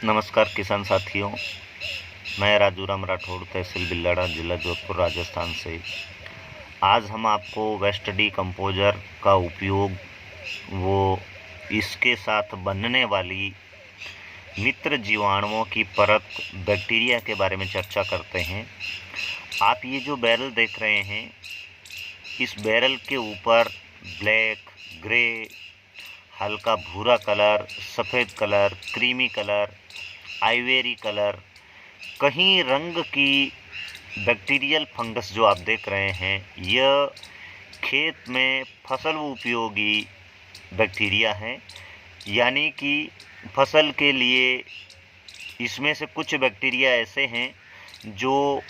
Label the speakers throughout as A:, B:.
A: नमस्कार किसान साथियों, मैं राजूराम राठौड़, तहसील बिल्लाड़ा, जिला जोधपुर, राजस्थान से। आज हम आपको वेस्ट डीकम्पोजर का उपयोग, वो इसके साथ बनने वाली मित्र जीवाणुओं की परत बैक्टीरिया के बारे में चर्चा करते हैं। आप ये जो बैरल देख रहे हैं, इस बैरल के ऊपर ब्लैक, ग्रे, हल्का भूरा कलर, सफ़ेद कलर, क्रीमी कलर, आइवेरी कलर, कहीं रंग की बैक्टीरियल फंगस जो आप देख रहे हैं, यह खेत में फसल उपयोगी बैक्टीरिया है। यानी कि फसल के लिए इसमें से कुछ बैक्टीरिया ऐसे हैं जो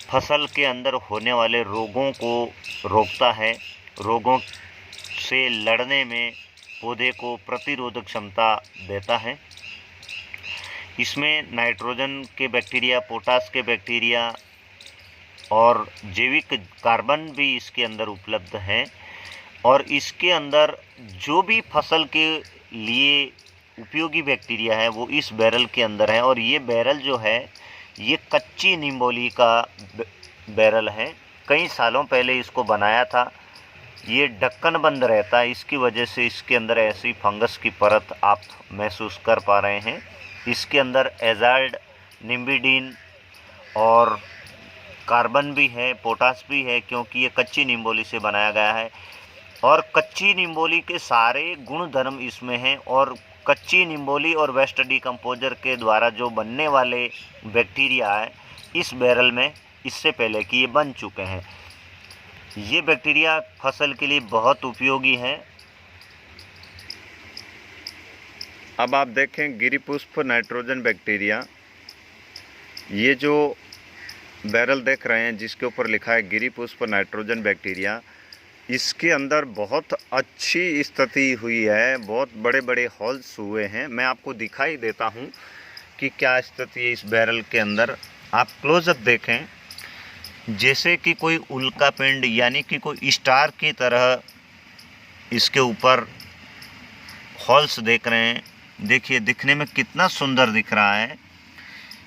A: फसल के अंदर होने वाले रोगों को रोकता है, रोगों से लड़ने में पौधे को प्रतिरोधक क्षमता देता है। इसमें नाइट्रोजन के बैक्टीरिया, पोटास के बैक्टीरिया और जैविक कार्बन भी इसके अंदर उपलब्ध हैं। और इसके अंदर जो भी फसल के लिए उपयोगी बैक्टीरिया है वो इस बैरल के अंदर है। और ये बैरल जो है, ये कच्ची निम्बोली का बैरल है। कई सालों पहले इसको बनाया था। ये ढक्कन बंद रहता है, इसकी वजह से इसके अंदर ऐसी फंगस की परत आप महसूस कर पा रहे हैं। इसके अंदर एजाल्ड, निम्बिडीन और कार्बन भी है, पोटास भी है, क्योंकि ये कच्ची निम्बोली से बनाया गया है। और कच्ची निम्बोली के सारे गुण धर्म इसमें हैं। और कच्ची निम्बोली और वेस्ट डीकम्पोजर के द्वारा जो बनने वाले बैक्टीरिया है इस बैरल में, इससे पहले कि ये बन चुके हैं। ये बैक्टीरिया फसल के लिए बहुत उपयोगी है।
B: अब आप देखें गिरिपुष्प नाइट्रोजन बैक्टीरिया, ये जो बैरल देख रहे हैं जिसके ऊपर लिखा है गिरिपुष्प नाइट्रोजन बैक्टीरिया, इसके अंदर बहुत अच्छी स्थिति हुई है, बहुत बड़े बड़े होल्स हुए हैं। मैं आपको दिखाई देता हूँ कि क्या स्थिति है इस बैरल के अंदर। आप क्लोजअप देखें, जैसे कि कोई उल्का पिंड यानी कि कोई स्टार की तरह इसके ऊपर होल्स देख रहे हैं। देखिए, दिखने में कितना सुंदर दिख रहा है।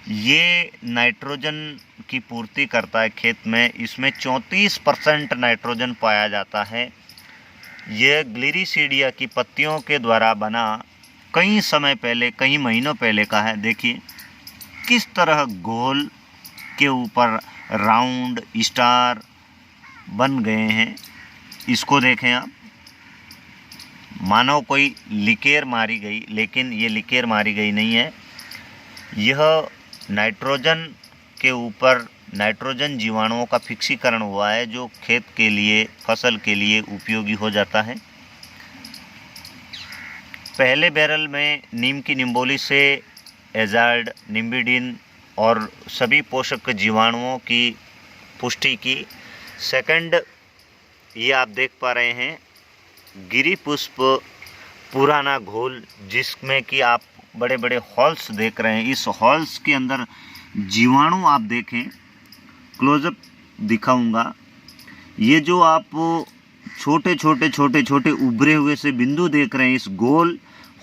B: ये नाइट्रोजन की पूर्ति करता है खेत में। इसमें 34% नाइट्रोजन पाया जाता है। यह ग्लिरिसीडिया की पत्तियों के द्वारा बना कई समय पहले, कई महीनों पहले का है। देखिए किस तरह गोल के ऊपर राउंड स्टार बन गए हैं। इसको देखें आप, मानो कोई लिकेर मारी गई, लेकिन ये लिकेर मारी गई नहीं है। यह नाइट्रोजन के ऊपर नाइट्रोजन जीवाणुओं का फिक्सीकरण हुआ है, जो खेत के लिए, फसल के लिए उपयोगी हो जाता है। पहले बैरल में नीम की निम्बोली से एजाल्ड, निम्बिडीन और सभी पोषक जीवाणुओं की पुष्टि की। सेकंड, ये आप देख पा रहे हैं गिरिपुष्प पुराना घोल, जिसमें कि आप बड़े बड़े हॉल्स देख रहे हैं। इस हॉल्स के अंदर जीवाणु आप देखें, क्लोजअप दिखाऊंगा। ये जो आप छोटे छोटे उभरे हुए से बिंदु देख रहे हैं इस गोल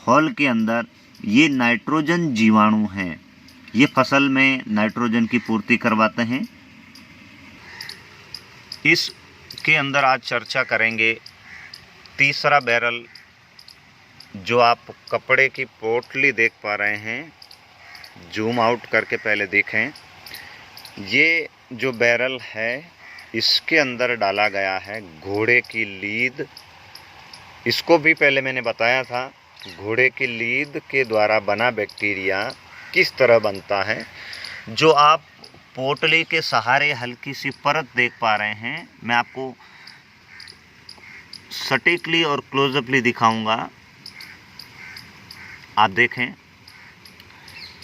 B: हॉल के अंदर, ये नाइट्रोजन जीवाणु हैं। ये फसल में नाइट्रोजन की पूर्ति करवाते हैं। इसके अंदर आज चर्चा करेंगे तीसरा बैरल, जो आप कपड़े की पोटली देख पा रहे हैं। जूम आउट करके पहले देखें। ये जो बैरल है, इसके अंदर डाला गया है घोड़े की लीद। इसको भी पहले मैंने बताया था, घोड़े की लीद के द्वारा बना बैक्टीरिया किस तरह बनता है। जो आप पोटली के सहारे हल्की सी परत देख पा रहे हैं, मैं आपको सटीकली और क्लोजअपली दिखाऊंगा। आप देखें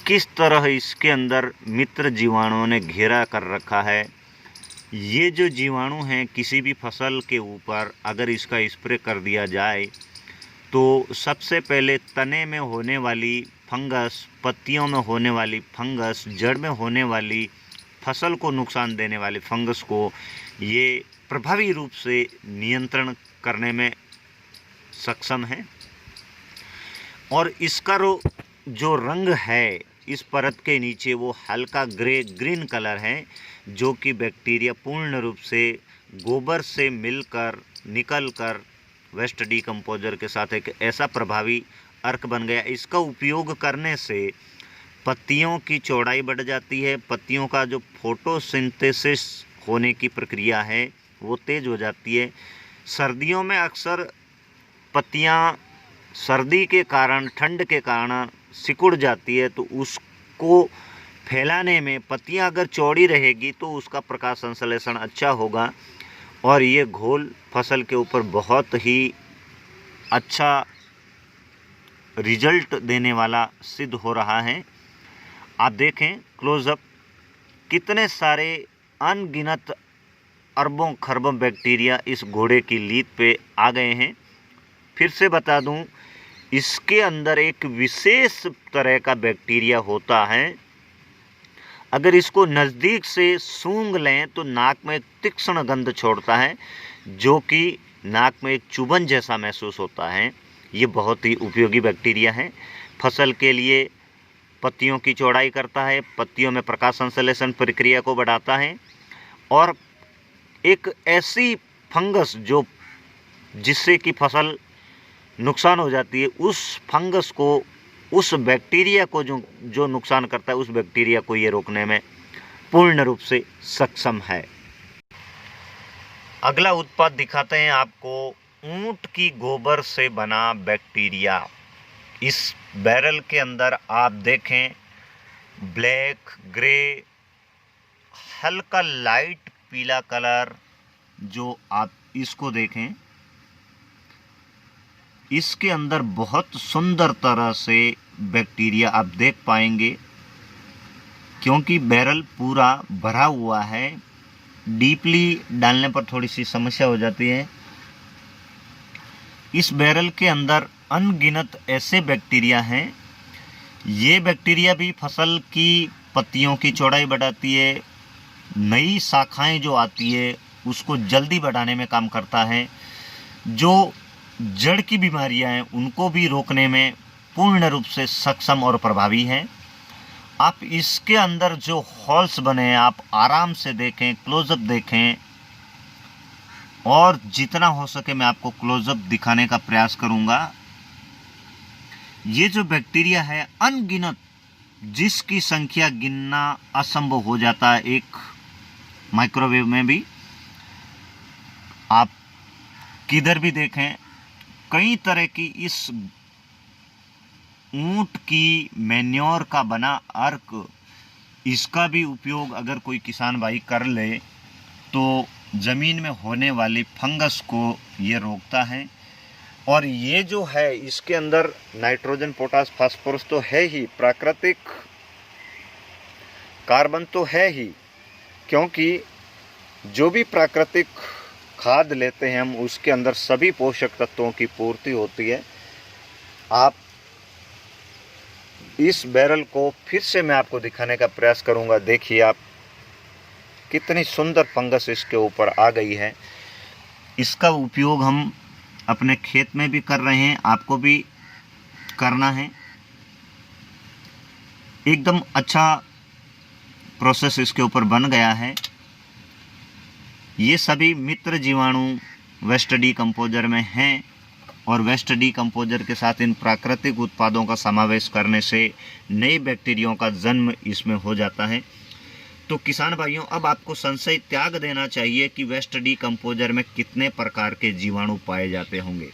B: किस तरह इसके अंदर मित्र जीवाणुओं ने घेरा कर रखा है। ये जो जीवाणु हैं, किसी भी फसल के ऊपर अगर इसका स्प्रे कर दिया जाए तो सबसे पहले तने में होने वाली फंगस, पत्तियों में होने वाली फंगस, जड़ में होने वाली फसल को नुकसान देने वाली फंगस को ये प्रभावी रूप से नियंत्रण करने में सक्षम है। और इसका
A: जो रंग है इस परत के नीचे वो हल्का ग्रे ग्रीन कलर है, जो कि बैक्टीरिया पूर्ण रूप से गोबर से मिलकर निकलकर वेस्ट डीकम्पोजर के साथ एक ऐसा प्रभावी अर्क बन गया। इसका उपयोग करने से पत्तियों की चौड़ाई बढ़ जाती है, पत्तियों का जो फोटोसिंथेसिस होने की प्रक्रिया है वो तेज़ हो जाती है। सर्दियों में अक्सर पत्तियाँ सर्दी के कारण, ठंड के कारण सिकुड़ जाती है, तो उसको फैलाने में पत्तियाँ अगर चौड़ी रहेगी तो उसका प्रकाश संश्लेषण अच्छा होगा और ये घोल फसल के ऊपर बहुत ही अच्छा रिजल्ट देने वाला सिद्ध हो रहा है। आप देखें क्लोजअप, कितने सारे अनगिनत अरबों खरबों बैक्टीरिया इस घोड़े की लीद पे आ गए हैं। फिर से बता दूं, इसके अंदर एक विशेष तरह का बैक्टीरिया होता है, अगर इसको नज़दीक से सूंघ लें तो नाक में एक तीक्ष्ण गंध छोड़ता है, जो कि नाक में एक चुभन जैसा महसूस होता है। ये बहुत ही उपयोगी बैक्टीरिया है। फसल के लिए पत्तियों की चौड़ाई करता है, पत्तियों में प्रकाश संश्लेषण प्रक्रिया को बढ़ाता है, और एक ऐसी फंगस जिससे कि फसल नुकसान हो जाती है, उस फंगस को, उस बैक्टीरिया को जो नुकसान करता है, उस बैक्टीरिया को ये रोकने में पूर्ण रूप से सक्षम है। अगला उत्पाद दिखाते हैं आपको, ऊंट की गोबर से बना बैक्टीरिया। इस बैरल के अंदर आप देखें ब्लैक, ग्रे, हल्का लाइट पीला कलर, जो आप इसको देखें, इसके अंदर बहुत सुंदर तरह से बैक्टीरिया आप देख पाएंगे, क्योंकि बैरल पूरा भरा हुआ है। डीपली डालने पर थोड़ी सी समस्या हो जाती है। इस बैरल के अंदर अनगिनत ऐसे बैक्टीरिया हैं। ये बैक्टीरिया भी फसल की पत्तियों की चौड़ाई बढ़ाती है, नई शाखाएं जो आती है उसको जल्दी बढ़ाने में काम करता है, जो जड़ की बीमारियां हैं उनको भी रोकने में पूर्ण रूप से सक्षम और प्रभावी है। आप इसके अंदर जो हॉल्स बने हैं आप आराम से देखें, क्लोजअप देखें, और जितना हो सके मैं आपको क्लोजअप दिखाने का प्रयास करूंगा। ये जो बैक्टीरिया है अनगिनत, जिसकी संख्या गिनना असंभव हो जाता है एक माइक्रोवेव में भी। आप किधर भी देखें, कई तरह की इस ऊंट की मैन्योर का बना अर्क, इसका भी उपयोग अगर कोई किसान भाई कर ले तो ज़मीन में होने वाली फंगस को ये रोकता है। और ये जो है इसके अंदर नाइट्रोजन, पोटास, फास्फोरस तो है ही, प्राकृतिक कार्बन तो है ही, क्योंकि जो भी प्राकृतिक खाद लेते हैं हम उसके अंदर सभी पोषक तत्वों की पूर्ति होती है। आप इस बैरल को फिर से मैं आपको दिखाने का प्रयास करूंगा। देखिए आप, कितनी सुंदर फंगस इसके ऊपर आ गई है। इसका उपयोग हम अपने खेत में भी कर रहे हैं, आपको भी करना है। एकदम अच्छा प्रोसेस इसके ऊपर बन गया है। ये सभी मित्र जीवाणु वेस्ट डीकम्पोजर में हैं, और वेस्ट डीकम्पोजर के साथ इन प्राकृतिक उत्पादों का समावेश करने से नए बैक्टीरियाओं का जन्म इसमें हो जाता है। तो किसान भाइयों, अब आपको संशय त्याग देना चाहिए कि वेस्ट डीकम्पोजर में कितने प्रकार के जीवाणु पाए जाते होंगे।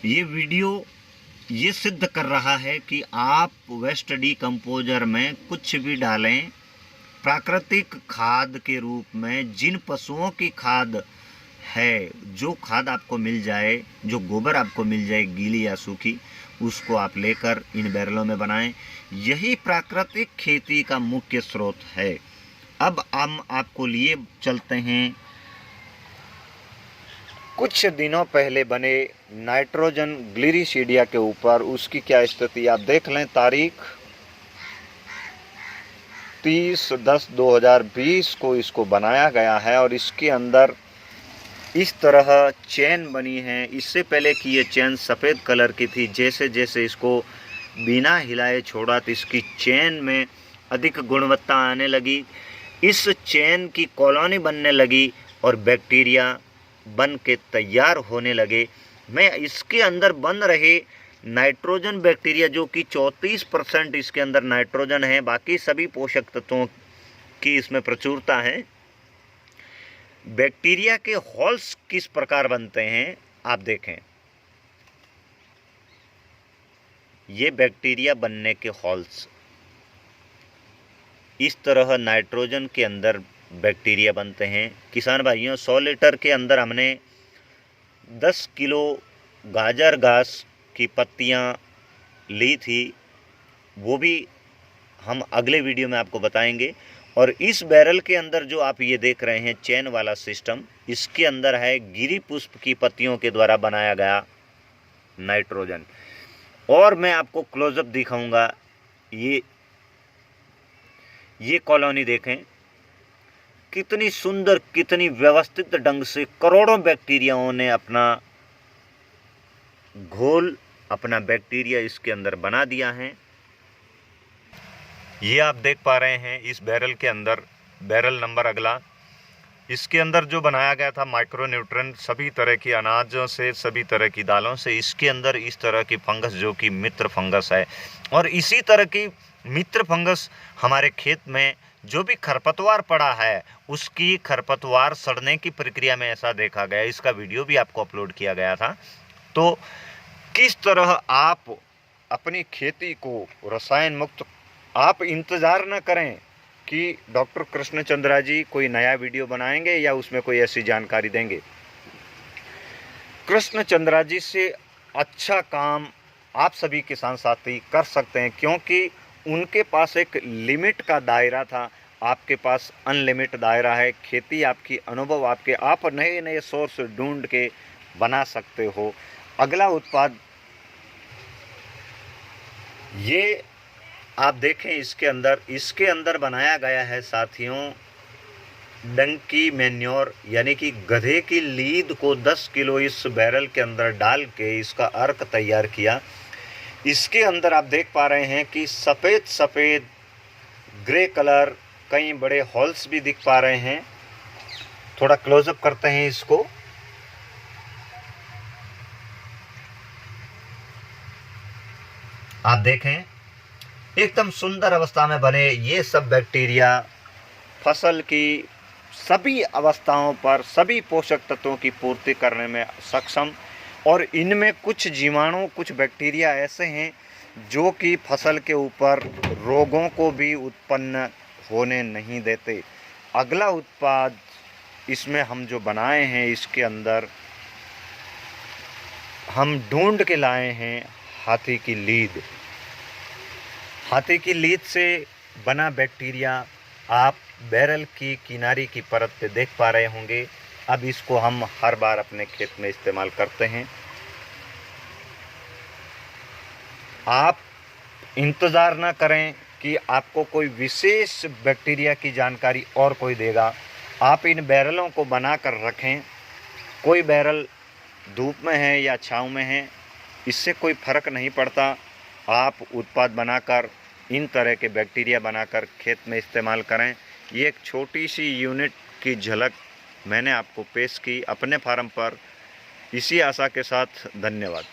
A: ये वीडियो ये सिद्ध कर रहा है कि आप वेस्ट डीकम्पोजर में कुछ भी डालें, प्राकृतिक खाद के रूप में जिन पशुओं की खाद है, जो खाद आपको मिल जाए, जो गोबर आपको मिल जाए गीली या सूखी, उसको आप लेकर इन बैरलों में बनाएं। यही प्राकृतिक खेती का मुख्य स्रोत है। अब हम आपको लिए चलते हैं कुछ दिनों पहले बने नाइट्रोजन ग्लिरिसीडिया के ऊपर। उसकी क्या स्थिति आप देख लें। तारीख 30/10/2020 को इसको बनाया गया है, और इसके अंदर इस तरह चेन बनी है। इससे पहले कि ये चेन सफ़ेद कलर की थी, जैसे जैसे इसको बिना हिलाए छोड़ा तो इसकी चेन में अधिक गुणवत्ता आने लगी, इस चेन की कॉलोनी बनने लगी और बैक्टीरिया बन के तैयार होने लगे। मैं इसके अंदर बन रहे नाइट्रोजन बैक्टीरिया, जो कि 34% इसके अंदर नाइट्रोजन है, बाकी सभी पोषक तत्वों की इसमें प्रचुरता है। बैक्टीरिया के हॉल्स किस प्रकार बनते हैं आप देखें। ये बैक्टीरिया बनने के हॉल्स, इस तरह नाइट्रोजन के अंदर बैक्टीरिया बनते हैं। किसान भाइयों, 100 लीटर के अंदर हमने 10 किलो गाजर घास की पत्तियां ली थी, वो भी हम अगले वीडियो में आपको बताएंगे। और इस बैरल के अंदर जो आप ये देख रहे हैं चेन वाला सिस्टम, इसके अंदर है गिरी पुष्प की पत्तियों के द्वारा बनाया गया नाइट्रोजन। और मैं आपको क्लोजअप दिखाऊंगा। ये कॉलोनी देखें, कितनी सुंदर, कितनी व्यवस्थित ढंग से करोड़ों बैक्टीरियाओं ने अपना घोल, अपना बैक्टीरिया इसके अंदर बना दिया है। ये आप देख पा रहे हैं इस बैरल के अंदर, बैरल नंबर अगला, इसके अंदर जो बनाया गया था माइक्रो न्यूट्रिएंट सभी तरह की अनाजों से, सभी तरह की दालों से, इसके अंदर इस तरह की फंगस जो कि मित्र फंगस है। और इसी तरह की मित्र फंगस हमारे खेत में जो भी खरपतवार पड़ा है, उसकी खरपतवार सड़ने की प्रक्रिया में ऐसा देखा गया, इसका वीडियो भी आपको अपलोड किया गया था। तो किस तरह आप अपनी खेती को रसायन मुक्त, आप इंतज़ार न करें कि डॉक्टर कृष्णचंद्रा जी कोई नया वीडियो बनाएंगे या उसमें कोई ऐसी जानकारी देंगे। कृष्णचंद्रा जी से अच्छा काम आप सभी किसान साथी कर सकते हैं, क्योंकि उनके पास एक लिमिट का दायरा था, आपके पास अनलिमिटेड दायरा है। खेती आपकी, अनुभव आपके, आप नए नए सोर्स ढूंढ के बना सकते हो। अगला उत्पाद ये आप देखें, इसके अंदर बनाया गया है साथियों डंकी मैन्योर, यानी कि गधे की लीद को 10 किलो इस बैरल के अंदर डाल के इसका अर्क तैयार किया। इसके अंदर आप देख पा रहे हैं कि सफ़ेद सफ़ेद ग्रे कलर, कई बड़े हॉल्स भी दिख पा रहे हैं। थोड़ा क्लोजअप करते हैं इसको। आप देखें, एकदम सुंदर अवस्था में बने ये सब बैक्टीरिया फसल की सभी अवस्थाओं पर सभी पोषक तत्वों की पूर्ति करने में सक्षम। और इनमें कुछ जीवाणु, कुछ बैक्टीरिया ऐसे हैं जो कि फसल के ऊपर रोगों को भी उत्पन्न होने नहीं देते। अगला उत्पाद इसमें हम जो बनाए हैं, इसके अंदर हम ढूंढ के लाए हैं हाथी की लीद। हाथी की लीद से बना बैक्टीरिया आप बैरल की किनारे की परत पे देख पा रहे होंगे। अब इसको हम हर बार अपने खेत में इस्तेमाल करते हैं। आप इंतज़ार ना करें कि आपको कोई विशेष बैक्टीरिया की जानकारी और कोई देगा। आप इन बैरलों को बना कर रखें। कोई बैरल धूप में है या छाँव में है, इससे कोई फ़र्क नहीं पड़ता। आप उत्पाद बनाकर, इन तरह के बैक्टीरिया बनाकर खेत में इस्तेमाल करें। ये एक छोटी सी यूनिट की झलक मैंने आपको पेश की अपने फार्म पर। इसी आशा के साथ धन्यवाद।